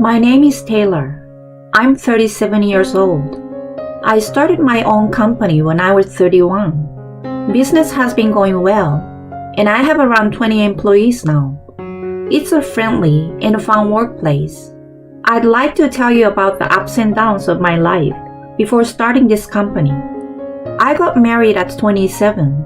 My name is Taylor. I'm 37 years old. I started my own company when I was 31. Business has been going well, and I have around 20 employees now. It's a friendly and fun workplace. I'd like to tell you about the ups and downs of my life before starting this company. I got married at 27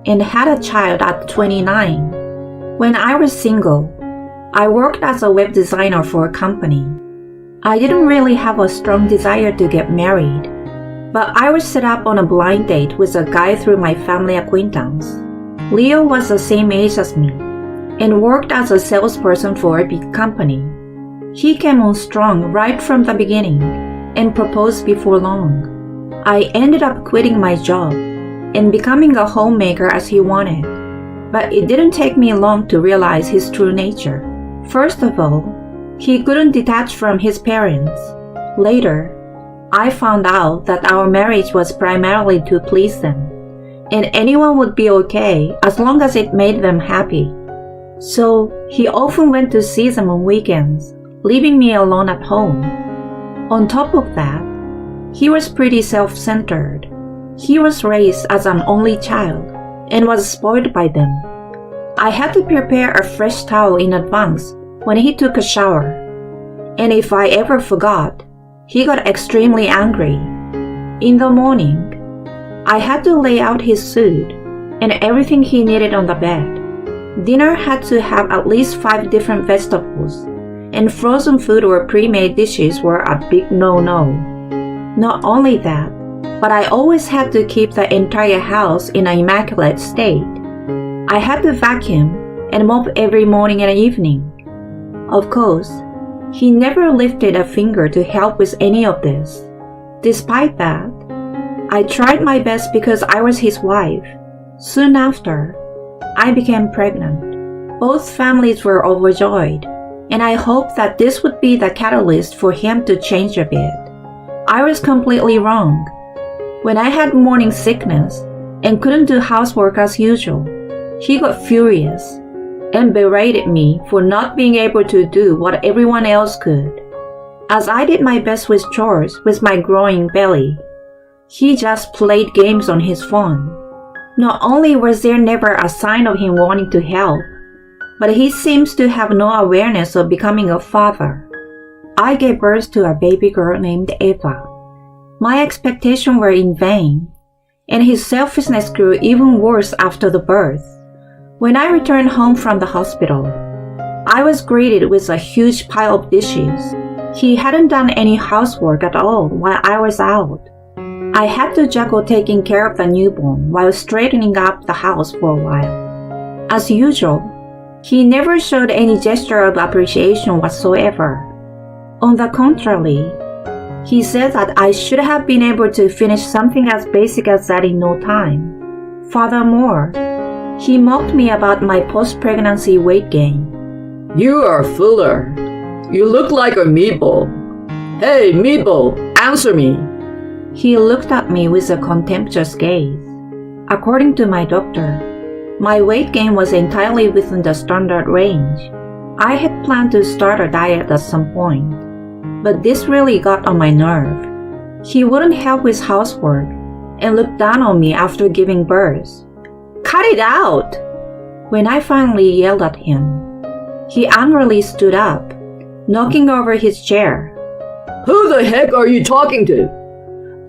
and had a child at 29. When I was single, I worked as a web designer for a company. I didn't really have a strong desire to get married, but I was set up on a blind date with a guy through my family acquaintance. Leo was the same age as me and worked as a salesperson for a big company. He came on strong right from the beginning and proposed before long. I ended up quitting my job and becoming a homemaker as he wanted, but it didn't take me long to realize his true nature. First of all, he couldn't detach from his parents. Later, I found out that our marriage was primarily to please them, and anyone would be okay as long as it made them happy. So he often went to see them on weekends, leaving me alone at home. On top of that, he was pretty self-centered. He was raised as an only child and was spoiled by them. I had to prepare a fresh towel in advance when he took a shower, and if I ever forgot, he got extremely angry. In the morning, I had to lay out his suit and everything he needed on the bed. Dinner had to have at least 5 different vegetables, and frozen food or pre-made dishes were a big no-no. Not only that, but I always had to keep the entire house in an immaculate state. I had to vacuum and mop every morning and evening. Of course, he never lifted a finger to help with any of this. Despite that, I tried my best because I was his wife. Soon after, I became pregnant. Both families were overjoyed, and I hoped that this would be the catalyst for him to change a bit. I was completely wrong. When I had morning sickness and couldn't do housework as usual, he got furious and berated me for not being able to do what everyone else could. As I did my best with chores with my growing belly, he just played games on his phone. Not only was there never a sign of him wanting to help, but he seems to have no awareness of becoming a father. I gave birth to a baby girl named Eva. My expectations were in vain, and his selfishness grew even worse after the birth. When I returned home from the hospital, I was greeted with a huge pile of dishes. He hadn't done any housework at all while I was out. I had to juggle taking care of the newborn while straightening up the house for a while. As usual, he never showed any gesture of appreciation whatsoever. On the contrary, he said that I should have been able to finish something as basic as that in no time. Furthermore, he mocked me about my post-pregnancy weight gain. You are fuller. You look like a meatball. Hey, meatball, answer me. He looked at me with a contemptuous gaze. According to my doctor, my weight gain was entirely within the standard range. I had planned to start a diet at some point, but this really got on my nerve. He wouldn't help with housework and looked down on me after giving birth. Cut it out! When I finally yelled at him, he angrily stood up, knocking over his chair. Who the heck are you talking to?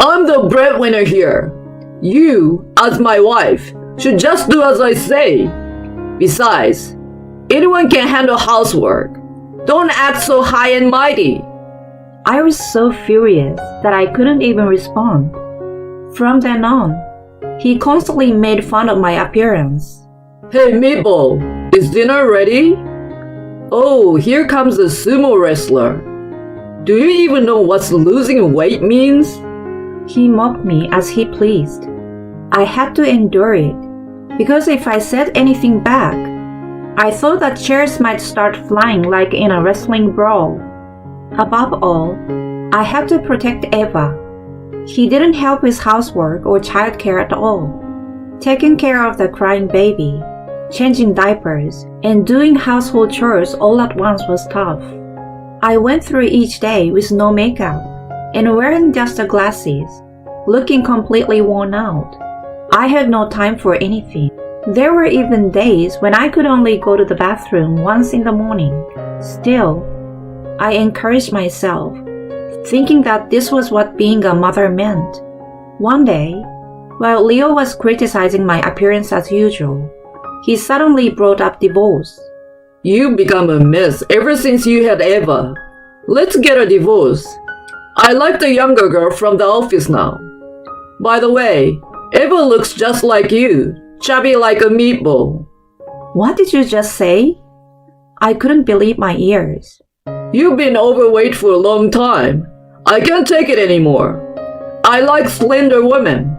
I'm the breadwinner here. You, as my wife, should just do as I say. Besides, anyone can handle housework. Don't act so high and mighty. I was so furious that I couldn't even respond. From then on, he constantly made fun of my appearance. Hey, meatball, is dinner ready? Oh, here comes a sumo wrestler. Do you even know what losing weight means? He mocked me as he pleased. I had to endure it, because if I said anything back, I thought that chairs might start flying like in a wrestling brawl. Above all, I had to protect Eva. He didn't help with housework or childcare at all. Taking care of the crying baby, changing diapers, and doing household chores all at once was tough. I went through each day with no makeup and wearing just the glasses, looking completely worn out. I had no time for anything. There were even days when I could only go to the bathroom once in the morning. Still, I encouraged myself, thinking that this was what being a mother meant. One day, while Leo was criticizing my appearance as usual, he suddenly brought up divorce. You've become a mess ever since you had Eva. Let's get a divorce. I like the younger girl from the office now. By the way, Eva looks just like you, chubby like a meatball. What did you just say? I couldn't believe my ears. You've been overweight for a long time. I can't take it anymore. I like slender women.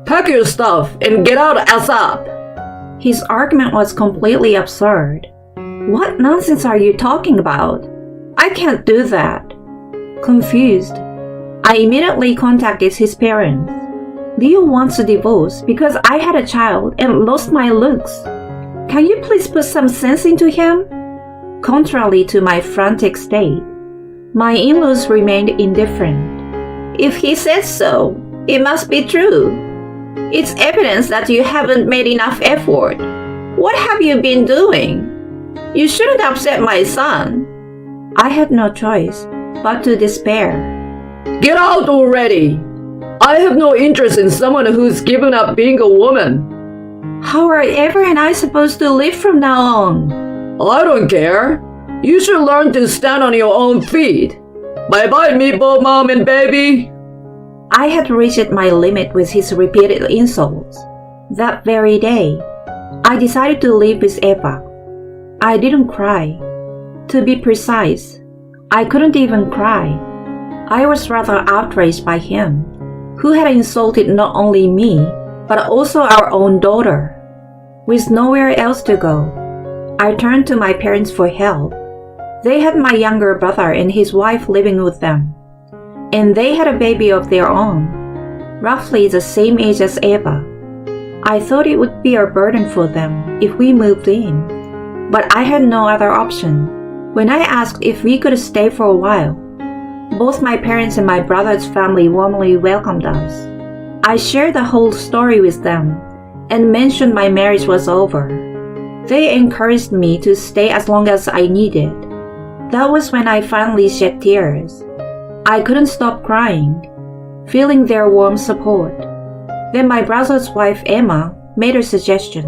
Pack your stuff and get out ASAP. His argument was completely absurd. What nonsense are you talking about? I can't do that. Confused, I immediately contacted his parents. Leo wants a divorce because I had a child and lost my looks. Can you please put some sense into him? Contrary to my frantic state, my in-laws remained indifferent. If he says so, it must be true. It's evidence that you haven't made enough effort. What have you been doing? You shouldn't upset my son. I had no choice but to despair. Get out already! I have no interest in someone who's given up being a woman. How are Eva and I supposed to live from now on? I don't care. You should learn to stand on your own feet. Bye-bye, meatball mom and baby. I had reached my limit with his repeated insults. That very day, I decided to live with Eva. I didn't cry. To be precise, I couldn't even cry. I was rather outraged by him, who had insulted not only me, but also our own daughter. With nowhere else to go, I turned to my parents for help. They had my younger brother and his wife living with them, and they had a baby of their own, roughly the same age as Eva. I thought it would be a burden for them if we moved in, but I had no other option. When I asked if we could stay for a while, both my parents and my brother's family warmly welcomed us. I shared the whole story with them and mentioned my marriage was over. They encouraged me to stay as long as I needed. That was when I finally shed tears. I couldn't stop crying, feeling their warm support. Then my brother's wife Emma made a suggestion.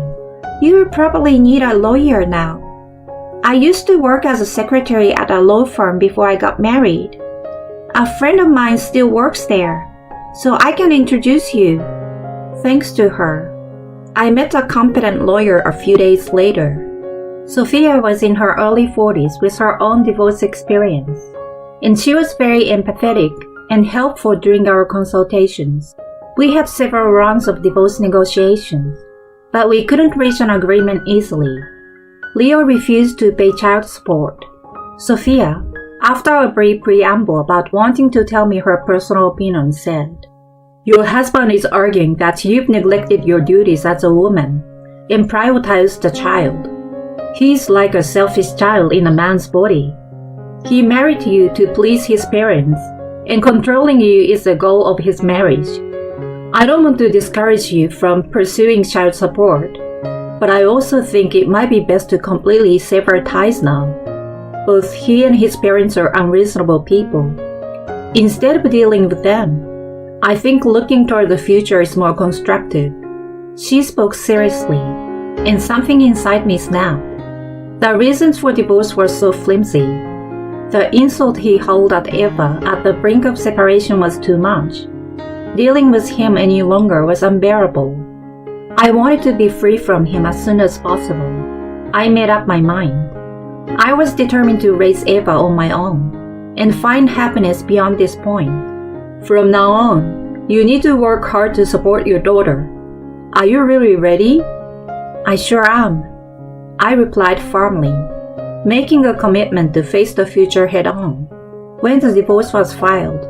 You would probably need a lawyer now. I used to work as a secretary at a law firm before I got married. A friend of mine still works there, so I can introduce you. Thanks to her, I met a competent lawyer a few days later. Sophia was in her early 40s with her own divorce experience, and she was very empathetic and helpful during our consultations. We had several rounds of divorce negotiations, but we couldn't reach an agreement easily. Leo refused to pay child support. Sophia, after a brief preamble about wanting to tell me her personal opinion, said, "Your husband is arguing that you've neglected your duties as a woman and prioritized the child. He's like a selfish child in a man's body. He married you to please his parents, and controlling you is the goal of his marriage. I don't want to discourage you from pursuing child support, but I also think it might be best to completely sever ties now. Both he and his parents are unreasonable people. Instead of dealing with them, I think looking toward the future is more constructive." She spoke seriously, and something inside me snapped. The reasons for divorce were so flimsy. The insult he hurled at Eva at the brink of separation was too much. Dealing with him any longer was unbearable. I wanted to be free from him as soon as possible. I made up my mind. I was determined to raise Eva on my own and find happiness beyond this point. From now on, you need to work hard to support your daughter. Are you really ready? I sure am, I replied firmly, making a commitment to face the future head-on. When the divorce was filed,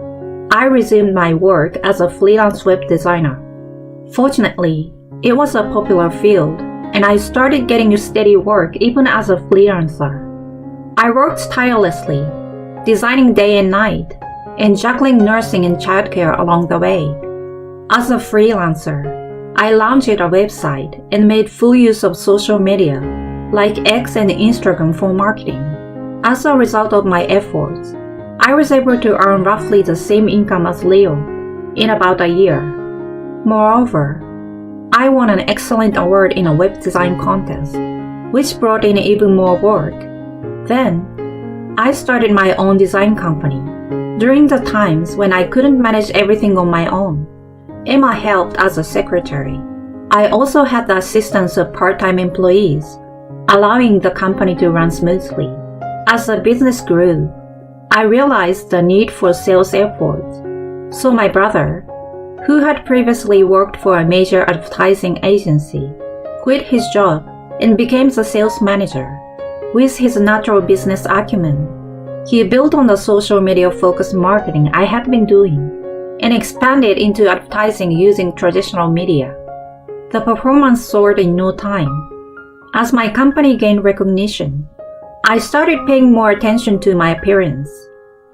I resumed my work as a freelance web designer. Fortunately, it was a popular field, and I started getting steady work even as a freelancer. I worked tirelessly, designing day and night, and juggling nursing and childcare along the way. As a freelancer, I launched a website and made full use of social media, like X and Instagram for marketing. As a result of my efforts, I was able to earn roughly the same income as Leo in about a year. Moreover, I won an excellent award in a web design contest, which brought in even more work. Then, I started my own design company. During the times when I couldn't manage everything on my own, Emma helped as a secretary. I also had the assistance of part-time employees, allowing the company to run smoothly. As the business grew, I realized the need for sales efforts. So my brother, who had previously worked for a major advertising agency, quit his job and became the sales manager. With his natural business acumen, he built on the social media-focused marketing I had been doing and expanded into advertising using traditional media. The performance soared in no time. As my company gained recognition, I started paying more attention to my appearance.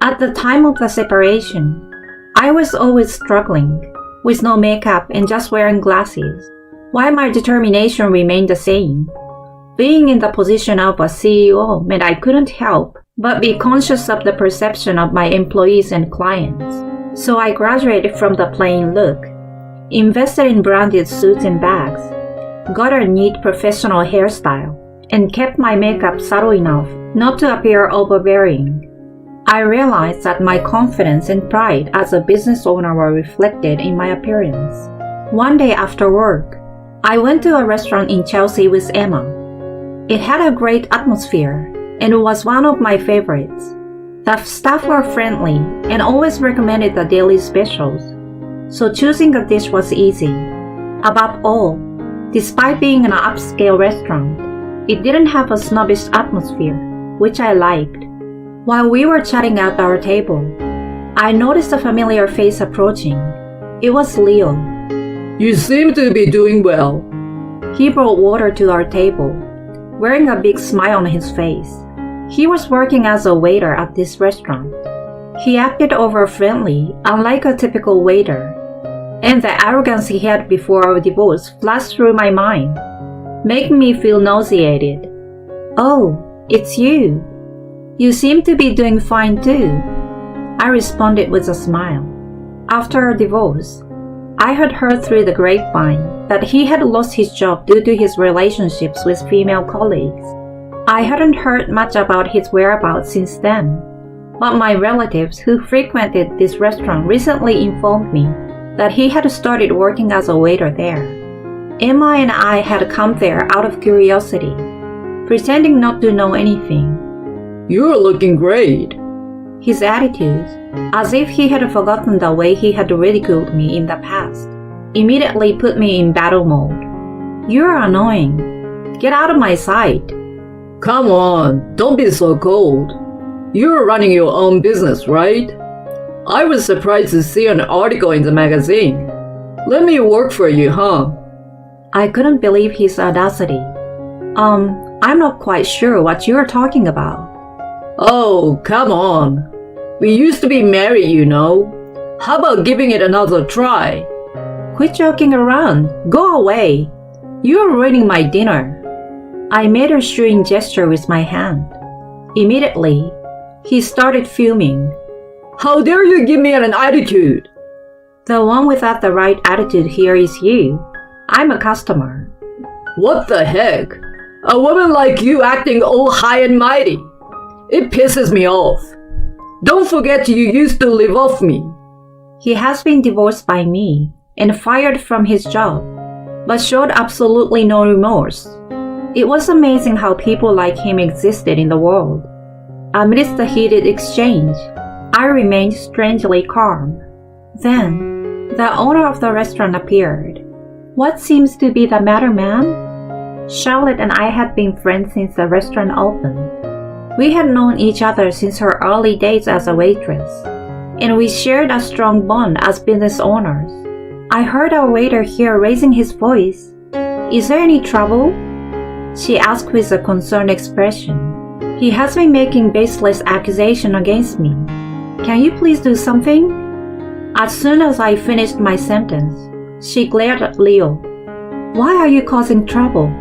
At the time of the separation, I was always struggling, with no makeup and just wearing glasses, while my determination remained the same. Being in the position of a CEO meant I couldn't help but be conscious of the perception of my employees and clients. So I graduated from the plain look, invested in branded suits and bags, got a neat professional hairstyle, and kept my makeup subtle enough not to appear overbearing. I realized that my confidence and pride as a business owner were reflected in my appearance. One day after work, I went to a restaurant in Chelsea with Emma. It had a great atmosphere and was one of my favorites. The staff were friendly and always recommended the daily specials, so choosing a dish was easy. Above all, despite being an upscale restaurant, it didn't have a snobbish atmosphere, which I liked. While we were chatting at our table, I noticed a familiar face approaching. It was Leo. You seem to be doing well. He brought water to our table, wearing a big smile on his face. He was working as a waiter at this restaurant. He acted over-friendly, unlike a typical waiter, and the arrogance he had before our divorce flashed through my mind, making me feel nauseated. "Oh, it's you. You seem to be doing fine too," I responded with a smile. After our divorce, I had heard through the grapevine that he had lost his job due to his relationships with female colleagues. I hadn't heard much about his whereabouts since then, but my relatives who frequented this restaurant recently informed me that he had started working as a waiter there. Emma and I had come there out of curiosity, pretending not to know anything. You're looking great. His attitude, as if he had forgotten the way he had ridiculed me in the past, immediately put me in battle mode. "You're annoying. Get out of my sight." Come on, don't be so cold. You're running your own business, right? I was surprised to see an article in the magazine. Let me work for you, huh? I couldn't believe his audacity. I'm not quite sure what you're talking about. Oh, come on. We used to be married, you know. How about giving it another try? Quit joking around. Go away. You're ruining my dinner. I made a shooing gesture with my hand. Immediately, he started fuming. How dare you give me an attitude? The one without the right attitude here is you. I'm a customer. What the heck? A woman like you acting all high and mighty. It pisses me off. Don't forget you used to live off me. He has been divorced by me and fired from his job, but showed absolutely no remorse. It was amazing how people like him existed in the world. Amidst the heated exchange, I remained strangely calm. Then, the owner of the restaurant appeared. "What seems to be the matter, ma'am?" Charlotte and I had been friends since the restaurant opened. We had known each other since her early days as a waitress, and we shared a strong bond as business owners. I heard our waiter here raising his voice. "Is there any trouble?" she asked with a concerned expression. He has been making baseless accusations against me. Can you please do something? As soon as I finished my sentence, she glared at Leo. Why are you causing trouble?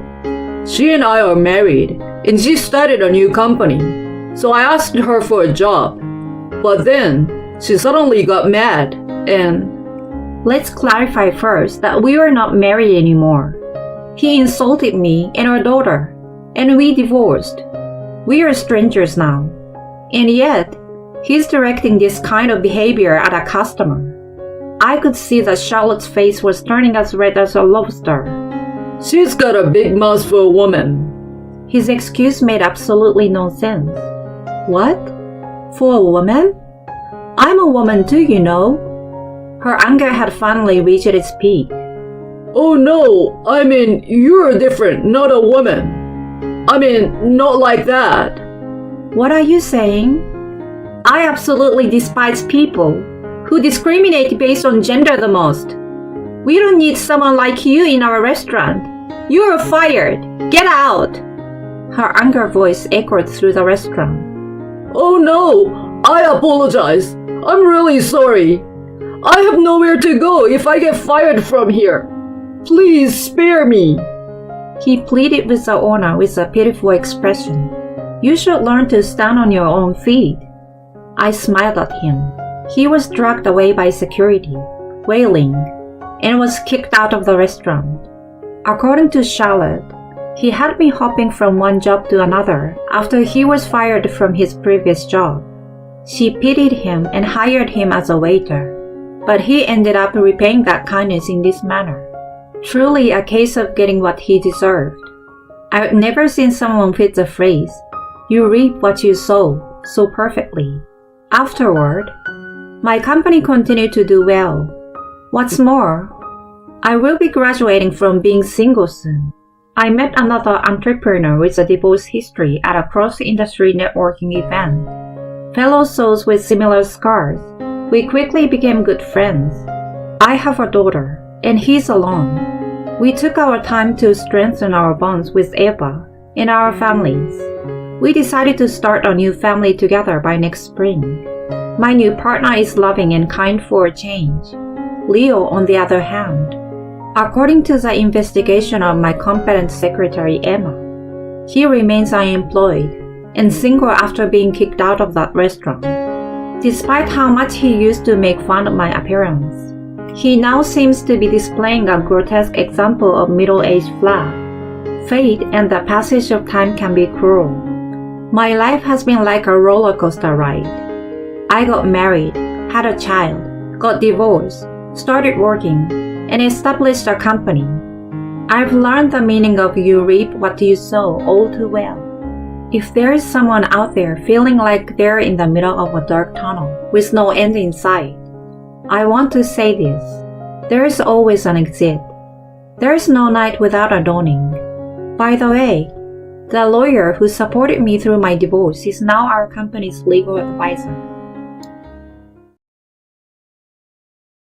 She and I are married, and she started a new company, so I asked her for a job. But then, she suddenly got mad, and... Let's clarify first that we are not married anymore. He insulted me and our daughter, and we divorced. We are strangers now. And yet, he's directing this kind of behavior at a customer. I could see that Charlotte's face was turning as red as a lobster. She's got a big mouth for a woman. His excuse made absolutely no sense. What? For a woman? I'm a woman too, you know. Her anger had finally reached its peak. Oh no, I mean, you're different, not a woman. I mean, not like that. What are you saying? I absolutely despise people who discriminate based on gender the most. We don't need someone like you in our restaurant. You are fired. Get out. Her anger voice echoed through the restaurant. Oh no, I apologize. I'm really sorry. I have nowhere to go if I get fired from here. Please spare me. He pleaded with the owner with a pitiful expression. You should learn to stand on your own feet. I smiled at him. He was dragged away by security, wailing, and was kicked out of the restaurant. According to Charlotte, he had been hopping from one job to another after he was fired from his previous job. She pitied him and hired him as a waiter, but he ended up repaying that kindness in this manner. Truly a case of getting what he deserved. I've never seen someone fit the phrase, "You reap what you sow," so perfectly. Afterward, my company continued to do well. What's more, I will be graduating from being single soon. I met another entrepreneur with a divorce history at a cross-industry networking event. Fellow souls with similar scars, we quickly became good friends. I have a daughter, and he's alone. We took our time to strengthen our bonds with Eva and our families. We decided to start a new family together by next spring. My new partner is loving and kind for a change. Leo, on the other hand, according to the investigation of my competent secretary Emma, he remains unemployed and single after being kicked out of that restaurant. Despite how much he used to make fun of my appearance, he now seems to be displaying a grotesque example of middle-aged flat. Fate and the passage of time can be cruel. My life has been like a roller coaster ride. I got married, had a child, got divorced, started working, and established a company. I've learned the meaning of you reap what you sow all too well. If there is someone out there feeling like they're in the middle of a dark tunnel with no end in sight, I want to say this. There is always an exit. There is no night without a dawning. By the way, the lawyer who supported me through my divorce is now our company's legal advisor.